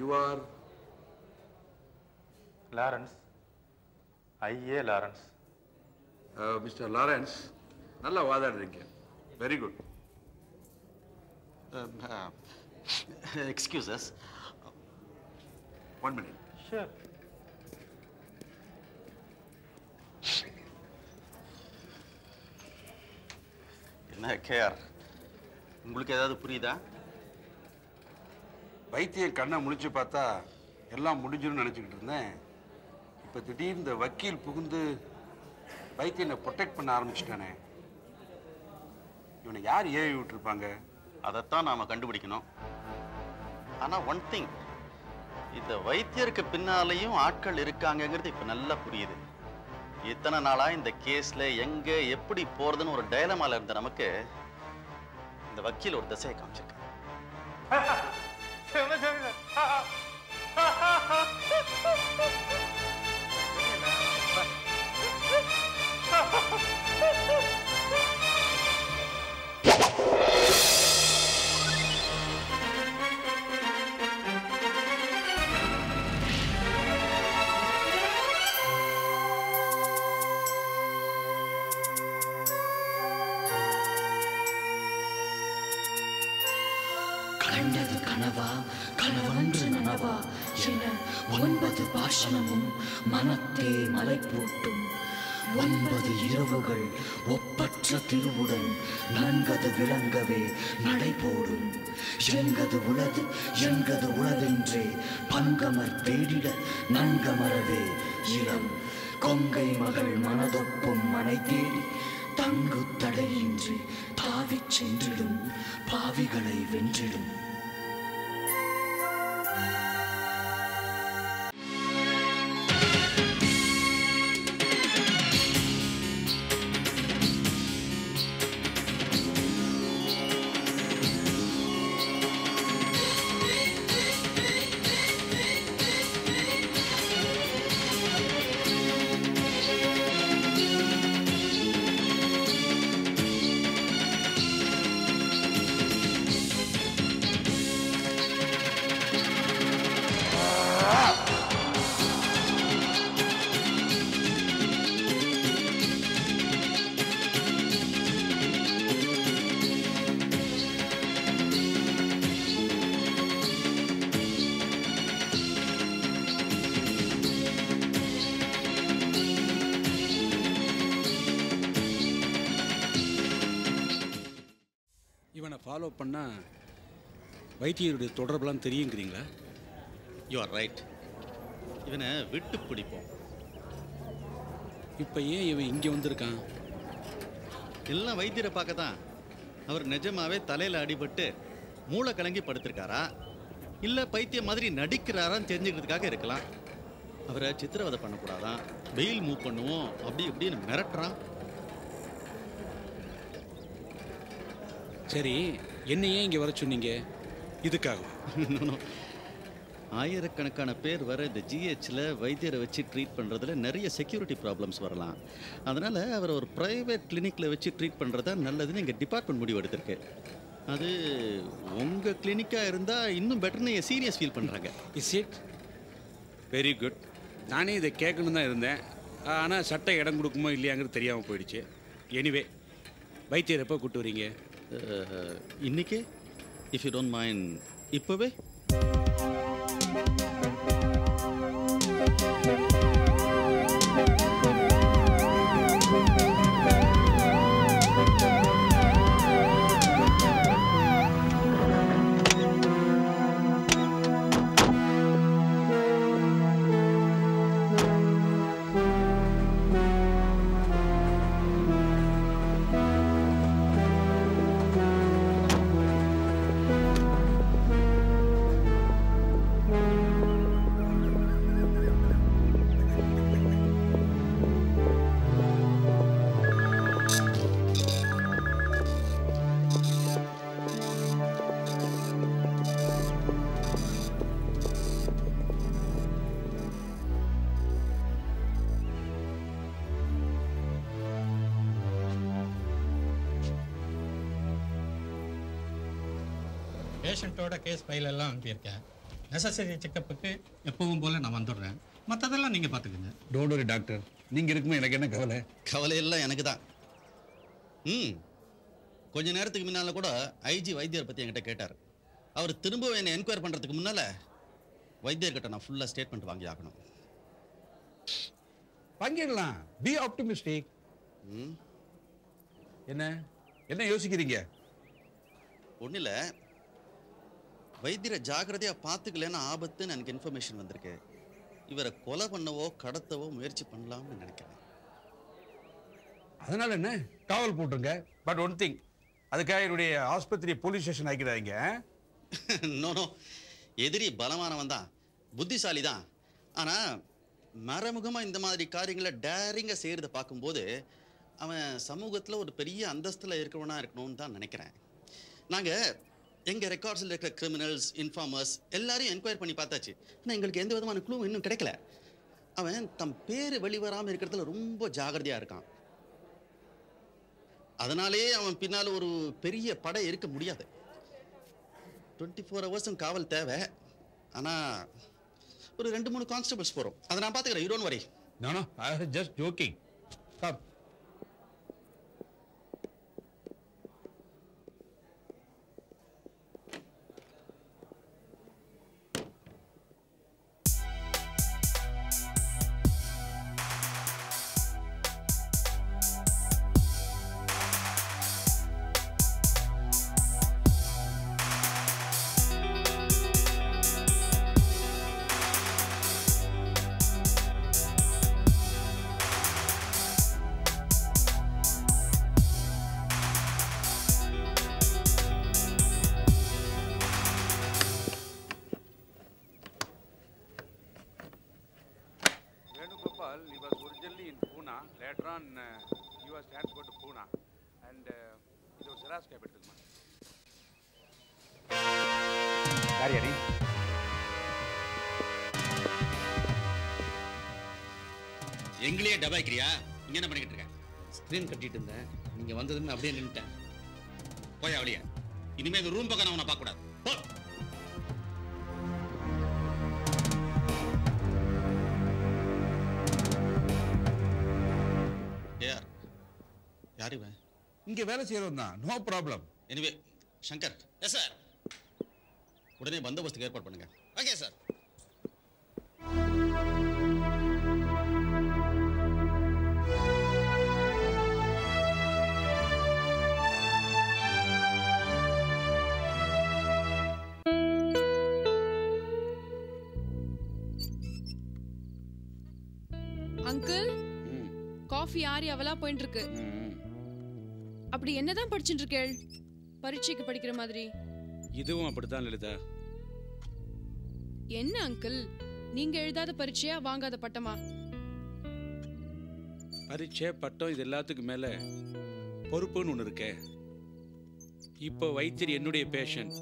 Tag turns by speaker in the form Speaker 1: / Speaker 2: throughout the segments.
Speaker 1: You are
Speaker 2: Lawrence. I.A. Lawrence.
Speaker 1: Mr. Lawrence. நல்லா வாதாடுறீங்க. Very good.
Speaker 3: Excuse us.
Speaker 1: 1 minute.
Speaker 2: Sure.
Speaker 3: என்ன care? உங்களுக்கு ஏதாவது புரியுதா?
Speaker 1: வைத்தியம் கண்ணை முழிச்சு பார்த்தா எல்லாம் முடிஞ்சிரும்னு நினச்சிக்கிட்டு இருந்தேன். இப்போ திடீர்னு இந்த வக்கீல் புகுந்து வைத்தியனை ப்ரொடெக்ட் பண்ண ஆரம்பிச்சிட்டானே. இவனை யார் ஏவி விட்டுருப்பாங்க?
Speaker 3: அதைத்தான் நாம கண்டுபிடிக்கணும். ஆனா ஒன் திங், இந்த வைத்தியருக்கு பின்னாலையும் ஆட்கள் இருக்காங்கிறது இப்ப நல்லா புரியுது. இத்தனை நாளா இந்த கேஸ்ல எங்க எப்படி போறதுன்னு ஒரு டயலமால இருந்த நமக்கு இந்த வக்கீல் ஒரு திசையை காமிச்சிருக்காரு.
Speaker 4: கண்டது கனவா கனவன்று நனவா என 9 பாஷணமும் மனத்தே மலை போட்டும் 9 இரவுகள் ஒப்பற்ற திருவுடன் நன்கது விளங்கவே நடைபோடும். எங்கது உளது எங்கது உளதென்றே பங்கமர் தேடிட நன்கமரவே இளம் கொங்கை மகள் மனதொப்பும் மனை தேடி தங்கு தடையின்றி தாவிச் சென்றிடும் பாவிகளை வென்றிடும்.
Speaker 5: இவனை ஃபாலோ பண்ணால் வைத்தியருடைய தொடர்புலாம் தெரியுங்கிறீங்களா?
Speaker 3: You are right. இவனை விட்டு பிடிப்போம்.
Speaker 5: இப்போ ஏன் இவன் இங்கே வந்திருக்கான்?
Speaker 3: எல்லாம் வைத்தியரை பார்க்க தான். அவர் நிஜமாவே தலையில் அடிபட்டு மூளை கலங்கி படுத்திருக்காரா இல்லை பைத்தியம் மாதிரி நடிக்கிறாரான்னு தெரிஞ்சுக்கிறதுக்காக இருக்கலாம். அவரை சித்திரவதை பண்ணக்கூடாதான், பெயில் மூவ் பண்ணுவோம் அப்படி இப்படின்னு மிரட்டுறான்.
Speaker 5: சரி, என்ன ஏன் இங்கே வர சொன்னீங்க? இதுக்காக?
Speaker 3: ஆயிரக்கணக்கான பேர் வர இந்த ஜிஹெச்சில் வைத்தியரை வச்சு ட்ரீட் பண்ணுறதுல நிறைய செக்யூரிட்டி ப்ராப்ளம்ஸ் வரலாம். அதனால் அவர் ஒரு ப்ரைவேட் கிளினிக்கில் வச்சு ட்ரீட் பண்ணுறதா நல்லதுன்னு எங்கள் டிபார்ட்மெண்ட் முடிவு எடுத்திருக்கு. அது உங்கள் கிளினிக்காக இருந்தால் இன்னும் பெட்டர்னு சீரியஸ் ஃபீல் பண்ணுறாங்க.
Speaker 5: Is it very good. நானே இதை கேட்கணும் தான் இருந்தேன். ஆனால் சட்டை இடம் கொடுக்குமோ இல்லையாங்கிறது தெரியாமல் போயிடுச்சு. எனிவே, வைத்தியர் எப்போ கூப்பிட்டு வரீங்க?
Speaker 3: இன்னைக்கு, இஃப் யூ டோன்ட் மைண்ட், இப்போவே.
Speaker 6: பேஷண்ட்டோட கேஸ் ஃபைல் எல்லாம் அனுப்பியிருக்கேன். நெசசரி செக்கப்புக்கு எப்பவும் போல் நான் வந்துடுறேன். மற்றதெல்லாம் நீங்கள் பார்த்துக்குங்க.
Speaker 1: டோன்ட் வரி டாக்டர், நீங்கள் இருக்குமே எனக்கு என்ன கவலை.
Speaker 3: கவலையெல்லாம் எனக்கு தான். கொஞ்ச நேரத்துக்கு முன்னால் கூட ஐஜி வைத்தியர் பற்றி என்கிட்ட கேட்டார். அவர் திரும்ப என்னை என்கொயர் பண்ணுறதுக்கு முன்னால் வைத்தியர்கிட்ட நான் ஃபுல்லாக ஸ்டேட்மெண்ட் வாங்கி ஆகணும்.
Speaker 1: வாங்கிடலாம். Be optimistic. என்ன என்ன யோசிக்கிறீங்க?
Speaker 3: ஒன்றும் இல்லை, வைத்தியரை ஜாக்கிரதையாக பார்த்துக்கலன்னு ஆபத்துன்னு எனக்கு இன்ஃபர்மேஷன் வந்திருக்கு. இவரை கொலை பண்ணவோ கடத்தவோ முயற்சி பண்ணலாம்னு நினைக்கிறேன்.
Speaker 1: அதனால என்ன, காவல் போட்டுருங்க. பட் ஒன் திங், அதுக்காக என்னுடைய ஆஸ்பத்திரி போலீஸ் ஸ்டேஷன் ஆக்கிடாதீங்க.
Speaker 3: நோ, எதிரி பலமானவன் தான், புத்திசாலி தான். ஆனால் மறைமுகமாக இந்த மாதிரி காரியங்களை டேரிங்காக செய்கிறத பார்க்கும்போது அவன் சமூகத்தில் ஒரு பெரிய அந்தஸ்தில் இருக்கிறவனாக இருக்கணும்னு தான் நினைக்கிறேன். நாங்கள் எங்கள் ரெக்கார்ட்ஸில் இருக்கிற கிரிமினல்ஸ், இன்ஃபார்மர்ஸ் எல்லாரையும் என்கொயரி பண்ணி பார்த்தாச்சு. ஆனால் எங்களுக்கு எந்த விதமான க்ளூ இன்னும் கிடைக்கல. அவன் தம் பேர் வெளிவராமல் இருக்கிறதுல ரொம்ப ஜாகிரதையாக இருக்கான். அதனாலேயே அவன் பின்னால் ஒரு பெரிய படை இருக்க முடியாது. 24 ஹவர்ஸும் காவல் தேவை. ஆனால் ஒரு 2-3 கான்ஸ்டபிள்ஸ் போகிறோம். அதை நான் பார்த்துக்கிறேன். You don't worry.
Speaker 1: No no, I was just joking. Come.
Speaker 5: He was originally in Pune. Later on, he was transferred to Pune, and it was Saras capital. Yaryari.
Speaker 3: எங்களையே டபாய்க்கிறியா? இங்கே என்ன பண்ணிக்கிட்டு இருக்க?
Speaker 6: ஸ்க்ரீன் கட்டிட்டு இருந்தேன், நீங்கள் வந்ததுன்னு அப்படியே நின்றுட்டேன்.
Speaker 3: போய் அவளியா, இனிமேல் இந்த ரூம் பக்கம் நான் உன்னை பார்க்கக்கூடாது. போ. யார் இவன்?
Speaker 1: இங்கே வேலை செய்கிறவன் தான், no problem.
Speaker 3: Anyway Shankar. Yes sir. உடனே பந்தோபஸ்துக்கு ஏற்பாடு பண்ணுங்க. Okay sir.
Speaker 7: அங்கிள், காஃபி ஆறி அவளா போயிட்டு இருக்கு. அப்படி என்னதான் படிச்சுட்டு இருக்கேள்? பரீட்சைக்கு படிக்கிற மாதிரி.
Speaker 5: இதுவும் அப்படித்தான் லலிதா.
Speaker 7: என்ன அங்கிள், நீங்க எழுதாத பரீட்சையா, வாங்காத பட்டமா?
Speaker 5: பரீட்சை, பட்டம், இது எல்லாத்துக்கும் மேல பொறுப்புன்னு ஒன்று இருக்கே. இப்போ வைத்தியர் என்னுடைய பேஷண்ட்,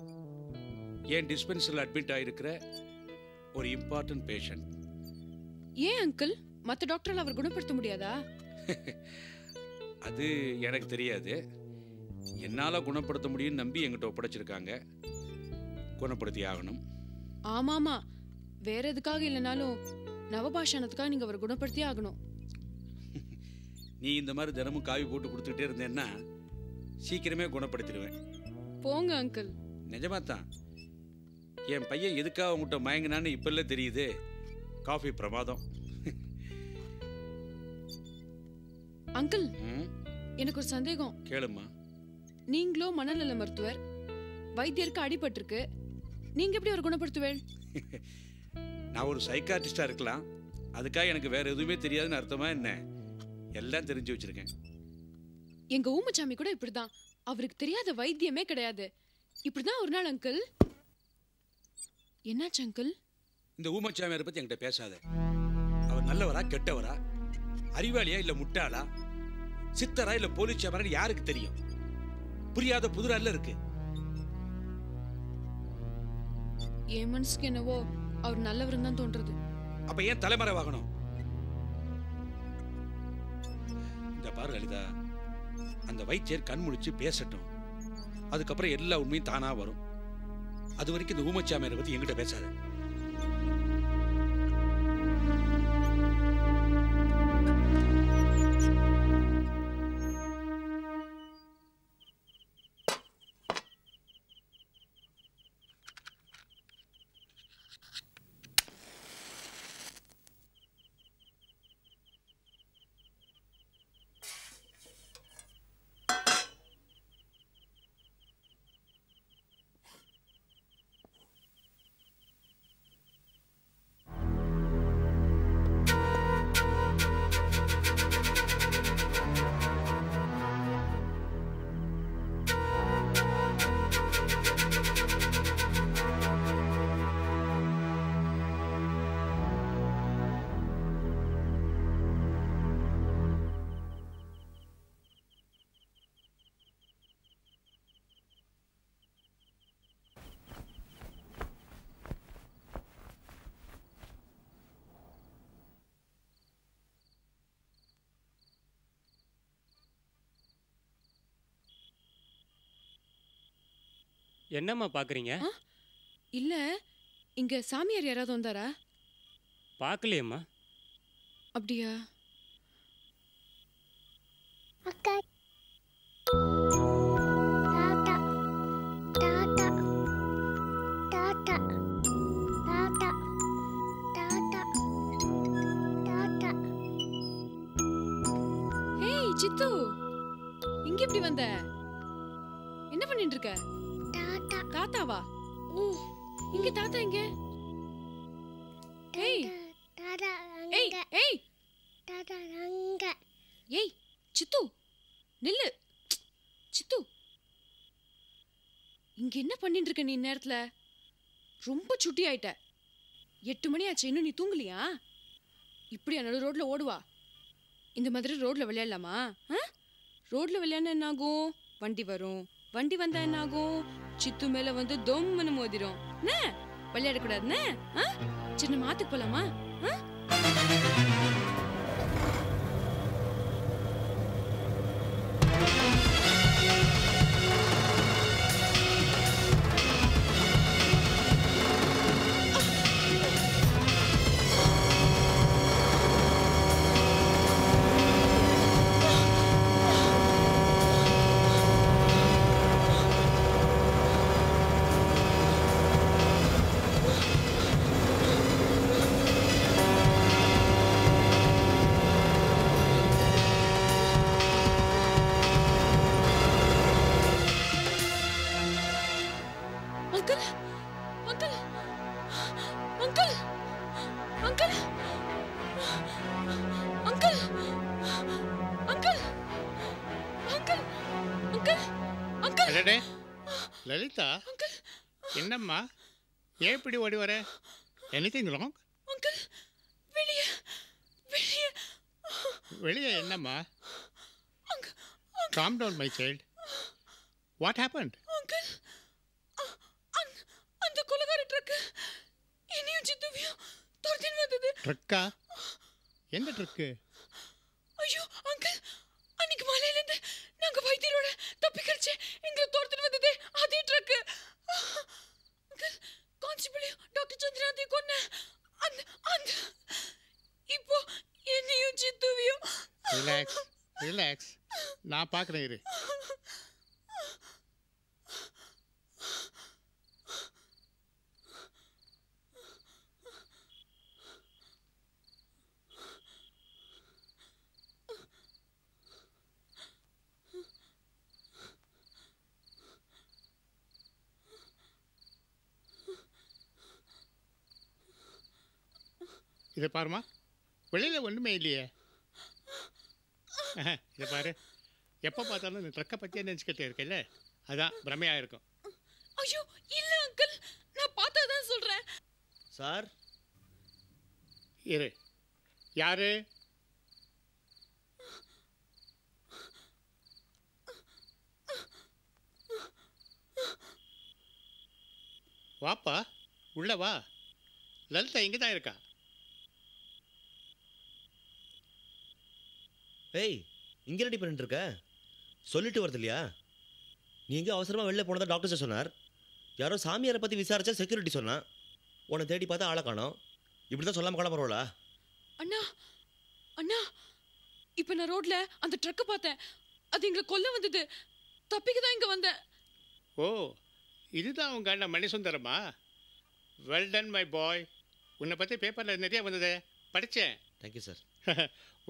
Speaker 5: என் டிஸ்பென்சரில் அட்மிட் ஆகிருக்கிற ஒரு இம்பார்ட்டன்ட் பேஷண்ட்.
Speaker 7: ஏன் அங்கிள், மற்ற டாக்டரால் அவர் குணப்படுத்த முடியாதா?
Speaker 5: அது எனக்கு தெரியாது. என்னால் குணப்படுத்த முடியும்னு நம்பி எங்கிட்ட ஒப்படைச்சிருக்காங்க. குணப்படுத்தி ஆகணும்.
Speaker 7: ஆமாமா, வேற எதுக்காக இல்லைனாலும் நவபாஷானத்துக்காக நீங்க அவர் குணப்படுத்தி ஆகணும்.
Speaker 5: நீ இந்த மாதிரி தினமும் காவி போட்டு கொடுத்துக்கிட்டே இருந்தேன்னா சீக்கிரமே குணப்படுத்திடுவேன்.
Speaker 7: போங்க அங்கிள்.
Speaker 5: நிஜமா தான். என் பையன் எதுக்காக உங்கள்கிட்ட மயங்கினான்னு இப்பல்ல தெரியுது. காஃபி பிரமாதம்.
Speaker 7: அங்கிள், எனக்கு ஒரு சந்தேகம்.
Speaker 5: கேளுமா.
Speaker 7: நீங்களோ மனநல மருத்துவர், வைத்தியருக்கு அடிபட்டிருக்கு, நீங்க எப்படி ஒரு குணப்படுத்துவேள்?
Speaker 5: நான் ஒரு சைக்காட்ரிஸ்டா இருக்கலாம், அதுக்காக எனக்கு வேற எதுவுமே தெரியாதுன்னு அர்த்தமா என்ன? எல்லாம் தெரிஞ்சு வச்சிருக்கேன்.
Speaker 7: எங்க ஊமச்சாமி கூட இப்படிதான், அவருக்கு தெரியாத வைத்தியமே கிடையாது. இப்படிதான் ஒரு நாள் அங்கிள். என்னாச்சு அங்கிள்?
Speaker 5: இந்த ஊமச்சாமியாரை பத்தி என்கிட்ட பேசாத. அவர் நல்லவரா கெட்டவரா, அறிவாளியா இல்ல முட்டாளா, சித்தரா இல்ல போலீஸ் சாமரா யாருக்கு தெரியும்? புரியாத புதுரால இருக்கு.
Speaker 7: என் மனசுக்கு என்னவோ அவர் நல்லவர் தான் தோன்றது.
Speaker 5: அப்ப ஏன் தலைமறைவாகணும்? இந்த பாரு லலிதா, அந்த வைத்தியர் கண் முழிச்சு பேசட்டும், அதுக்கப்புறம் எல்லா உண்மையும் தானா வரும். அது வரைக்கும் இந்த ஊமச்சாமியாரை பத்தி என்கிட்ட பேசாத.
Speaker 8: என்னம்மா பார்க்குறீங்க?
Speaker 7: இல்ல இங்க சாமியார் யாராவது வந்தாரா?
Speaker 8: பார்க்கலையேம்மா.
Speaker 7: அப்படியா?
Speaker 9: அக்கா டாடா டாடா டாடா டாடா டாடா டாடா.
Speaker 7: ஏய் சித்து, இங்க எப்படி வந்த? என்ன பண்ணிட்டு இருக்க?
Speaker 9: டாடா
Speaker 7: தாத்தாவா? இங்க தாத்தா எங்க? ஏய்
Speaker 9: டாடா
Speaker 7: ஏய் ஏய்
Speaker 9: டாடா அங்க.
Speaker 7: ஏய் சித்து நில்லு. சித்து, இங்க என்ன பண்ணிட்டு இருக்க நீ நேரத்துல? ரொம்ப சுட்டி ஆயிட்ட. 8 மணி ஆச்சு, இன்னும் நீ தூங்கலையா? இப்படியா நடு ரோட்ல ஓடுவா? இந்த மாதிரி ரோட்ல விளையாடலாமா? ரோட்ல விளையாட என்ன ஆகும்? வண்டி வரும், வண்டி வந்தா என்ன ஆகும்? சித்து மேல வந்து தொம்முன்னு மோதிரும். என்ன விளையாடக்கூடாதுன்னு? சின்ன மாத்துக்கு போலாமா?
Speaker 6: லலிதா, என்னம்மா ஏன் இப்படி ஓடி வர? Anything wrong?
Speaker 7: அங்கிள், வெளியே வெளியே
Speaker 6: வெளியே என்னம்மா? Calm down my child. What happened?
Speaker 7: Uncle, அந்த கொலகார ட்ரக் என்னையும் சித்துவையும் துரத்தின்னு வந்தது.
Speaker 6: ட்ரக்கா? எந்த ட்ரக்கு?
Speaker 7: ஐயோ அங்கிள், அன்னைக்கு மலையில இருந்து நாங்க வைத்தியரோட தப்பிக்கடிச்சு எங்களை துரத்தின்னு வந்ததே அதே ட்ரக். அங்கிள், கான்ஸ்டபிளையும் டாக்டர் சந்திரநாத்தையும் கொன்ன அந்த அந்த இப்போ என்னையும் சித்துவையும்.
Speaker 6: ரிலாக்ஸ் ரிலாக்ஸ், நான் பார்க்குறேன் இரு. இதை பாருமா, வெளியில் ஒன்றுமே இல்லையே. இதை பாரு, எப்போ பார்த்தாலும் இந்த ட்ரக்கை பற்றியே நினச்சிக்கிட்டே இருக்கல, அதான் பிரமையாக இருக்கும்.
Speaker 7: ஐயோ இல்ல அங்கிள், நான் பார்த்தாதான் சொல்றேன்.
Speaker 10: சார்
Speaker 6: இரு. யாரு? வாப்பா, உள்ள வா. லலிதா இங்கே தான் இருக்கா.
Speaker 10: ஏய், இங்கே ரெடி பண்ணிட்டு இருக்க? சொல்லிட்டு வருது இல்லையா? நீ எங்கே அவசரமாக வெளில போனதா டாக்டர் சார் சொன்னார். யாரோ சாமியாரை பற்றி விசாரிச்சா செக்யூரிட்டி சொன்னான். உன்னை தேடி பார்த்தா ஆளை காணோம். இப்படி தான் சொல்லாமல் கிளம்புறோம்ல?
Speaker 7: அண்ணா அண்ணா, இப்போ நான் ரோட்ல அந்த ட்ரக்கை பார்த்தேன். அது எங்களை கொல்ல வந்தது. தப்பிக்க தான் இங்கே வந்தேன்.
Speaker 6: ஓ, இதுதான் உங்கள் அண்ணன் மணிசுந்தரமா? Well done my boy. உன்னை பற்றி பேப்பரில் நிறைய வந்ததே, படித்தேன்.
Speaker 10: Thank you sir.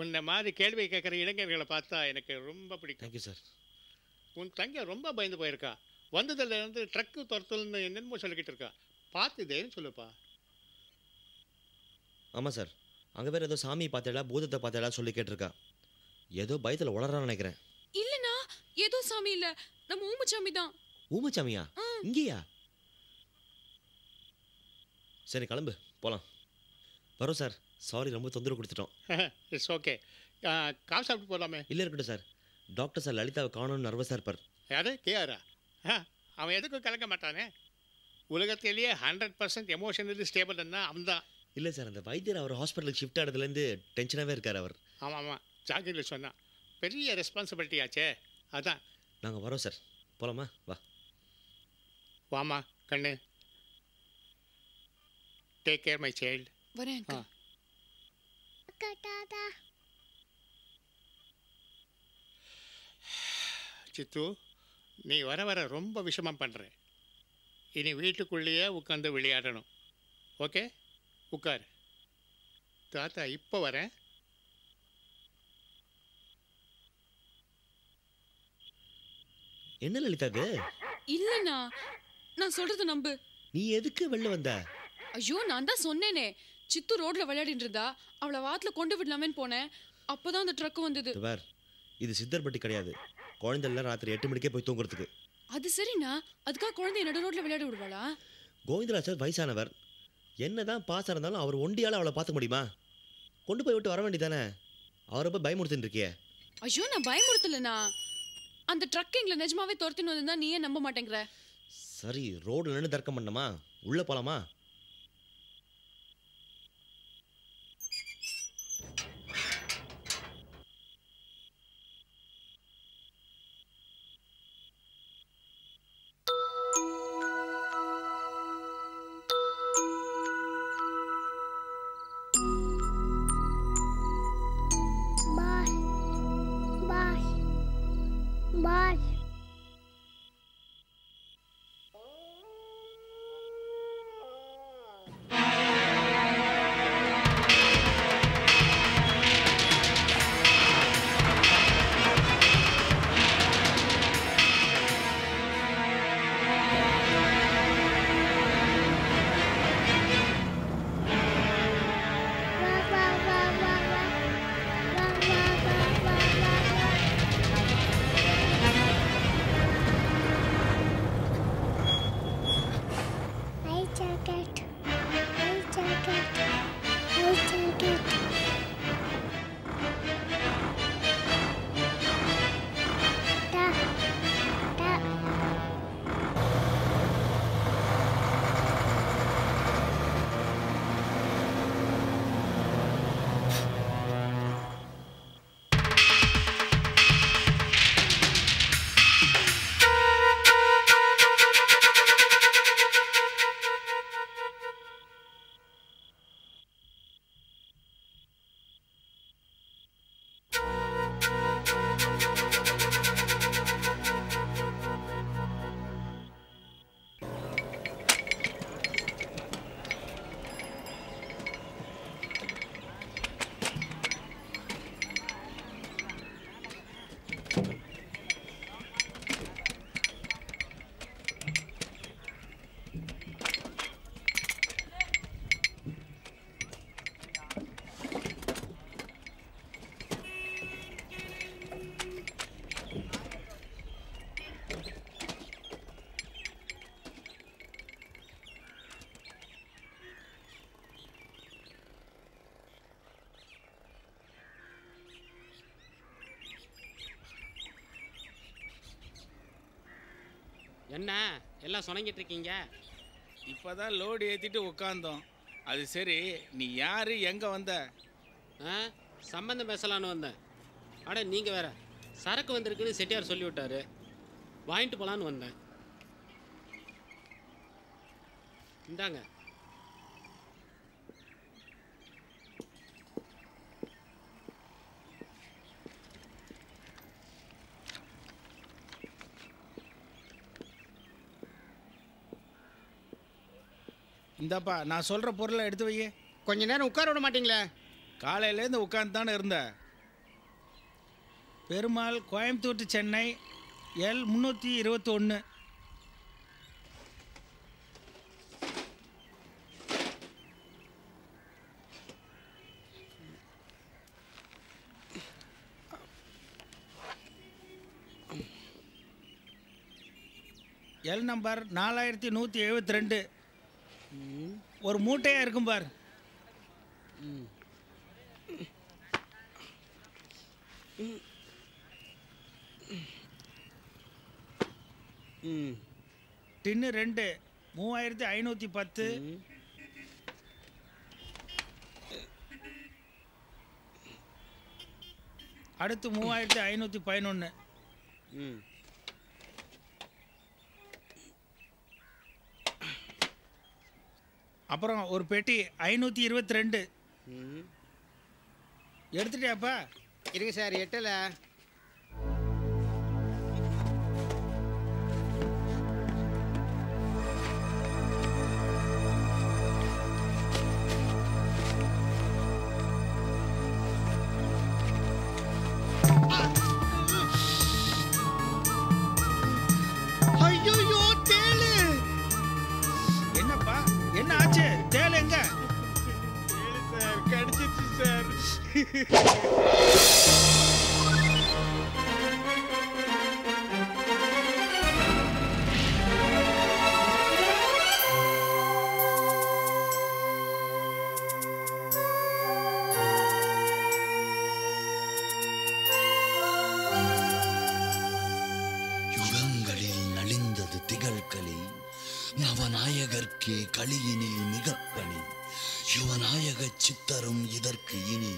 Speaker 6: உன்னை மாதிரி கேள்வி கேட்குற இளைஞர்களை பார்த்தா எனக்கு ரொம்ப பிடிக்கும்.
Speaker 10: Thank you sir.
Speaker 6: உன் தங்க ரொம்ப பயந்து போயிருக்கா. வந்ததுலேருந்து ட்ரக்கு துரத்துல்னு என்னென்னமோ சொல்லிக்கிட்டு இருக்கா. பார்த்துதேன்னு சொல்லுப்பா.
Speaker 10: ஆமாம் சார், அங்கே வேறு ஏதோ சாமி பார்த்தேடா பூதத்தை பார்த்தேடா சொல்லி கேட்டிருக்கா. ஏதோ பயத்தில் உளறான்னு நினைக்கிறேன்.
Speaker 7: இல்லைண்ணா, ஏதோ சாமி இல்லை, நம்ம ஊமச்சாமி தான்.
Speaker 10: ஊமச்சாமியா? இங்கேயா? சரி கிளம்பு, போகலாம். வரோம் சார். சாரி, ரொம்ப தொந்தரவு கொடுத்துட்டோம்.
Speaker 6: It's okay. காஃபி சாப்பிட்டு போகலாமே?
Speaker 10: இல்லை, இருக்கட்டும் சார். டாக்டர் சார் லலிதாவை காணணும்னு நர்வஸாக இருப்பார்.
Speaker 6: யாரு? கேஆரா? அவன் எதுக்கும் கலக்க மாட்டானே. உலகத்திலேயே 100% எமோஷனலி ஸ்டேபிள்னா அவன் தான்.
Speaker 10: இல்லை சார், அந்த வைத்தியர் அவர் ஹாஸ்பிட்டலுக்கு ஷிஃப்ட் ஆனதுலேருந்து டென்ஷனாகவே இருக்கார் அவர்.
Speaker 6: ஆமாம் ஆமாம், ஜாக்கிரதை சொன்னான். பெரிய ரெஸ்பான்சிபிலிட்டி ஆச்சே, அதான்.
Speaker 10: நாங்கள் வரோம் சார். போகலாமா? வா.
Speaker 6: வாமா கண்ணு. Take care my child.
Speaker 7: வரேன் uncle.
Speaker 9: அக்கா டாடா.
Speaker 6: சித்து, நீ வர வர ரொம்ப விஷமம் பண்ணுற. இனி வீட்டுக்குள்ளேயே உட்காந்து விளையாடணும். ஓகே, உட்கார். தாத்தா இப்போ வரேன்.
Speaker 10: என்ன லலிதா இது?
Speaker 7: இல்லண்ணா, நான் சொல்றது நம்பு.
Speaker 10: நீ எதுக்கு வெளில வந்த?
Speaker 7: ஐயோ, நான் தான் சொன்னேனே, சித்து ரோட்ல விளையாடிட்டு இருந்தா அவளை வாத்துல கொண்டு விடலாமேன்னு போனேன். அப்பதான் அந்த ட்ரக் வந்தது.
Speaker 10: இது பார், இது சித்தர்பட்டி கிடையாது. குழந்தைலாம் ராத்திரி 8 மணிக்கே போய் தூங்குறதுக்கு.
Speaker 7: அது சரிண்ணா, அதுக்காக குழந்தைய நடு ரோட்ல விளையாட விடுவாளா?
Speaker 10: கோவிந்தராஜர் வயசானவர். என்னதான் பாசம் இருந்தாலும் அவர் ஒண்டியால அவளை பார்த்துக்க முடியுமா? கொண்டு போய் விட்டு வர வேண்டியதானே. அவரை போய் பயமுறுத்தின்னு இருக்கியே.
Speaker 7: ஐயோ, நான் பயமுறுத்தலண்ணா. அந்த ட்ரக் எங்களை நிஜமாவே துரத்தின்னு வந்திருந்தா நீ ஏன் நம்ப மாட்டேங்கிற?
Speaker 10: சரி, ரோடு நின்று தர்க்கம் பண்ணமா? உள்ள போலாமா?
Speaker 9: Bye.
Speaker 11: என்ன எல்லாம் சொன்னங்கிட்டு இருக்கீங்க?
Speaker 12: இப்போதான் லோடு ஏற்றிட்டு உட்காந்தோம். அது சரி, நீ யாரு, எங்கே வந்த?
Speaker 11: சம்பந்தம் பேசலான்னு வந்தேன். அட நீங்கள் வேற, சரக்கு வந்திருக்குன்னு செட்டியார் சொல்லி விட்டாரு, வாங்கிட்டு போகலான்னு வந்தேன். இந்தாங்க.
Speaker 12: இந்தாப்பா, நான் சொல்கிற பொருளை எடுத்து வையே.
Speaker 6: கொஞ்ச நேரம் உட்கார விட மாட்டீங்களே?
Speaker 12: காலையிலேருந்து உட்காந்து தானே இருந்தேன். Perumal, Coimbatore to Chennai, L 321. L number 4172. ஒரு மூட்டையாக இருக்கும் பார். டின்னு 2 3510. அடுத்து 3511. அப்புறம் ஒரு பெட்டி 522. எடுத்துட்டியாப்பா?
Speaker 11: இருங்க சார், எட்டல.
Speaker 12: ஐயோ தேளு! என்னப்பா என்ன ஆச்சு? தேளு எங்க? தேளு சார் கடிச்சிச்சு சார்.
Speaker 4: யுகங்களில் நலிந்தது திகழ்களி, நவநாயகர்க்கே களியினில் மிகப்பணி. யுவநாயக சித்தரும் இதற்கு இனி,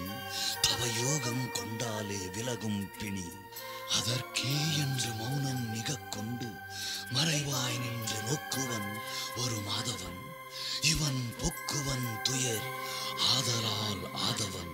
Speaker 4: தவயோகம் கொண்டாலே விலகும் பிணி. அதற்கே என்று மௌனம் மிக கொண்டு, மறைவாய் நின்று நோக்குவன் ஒரு மாதவன். இவன் பொக்குவன் துயர் ஆதலால் ஆதவன்.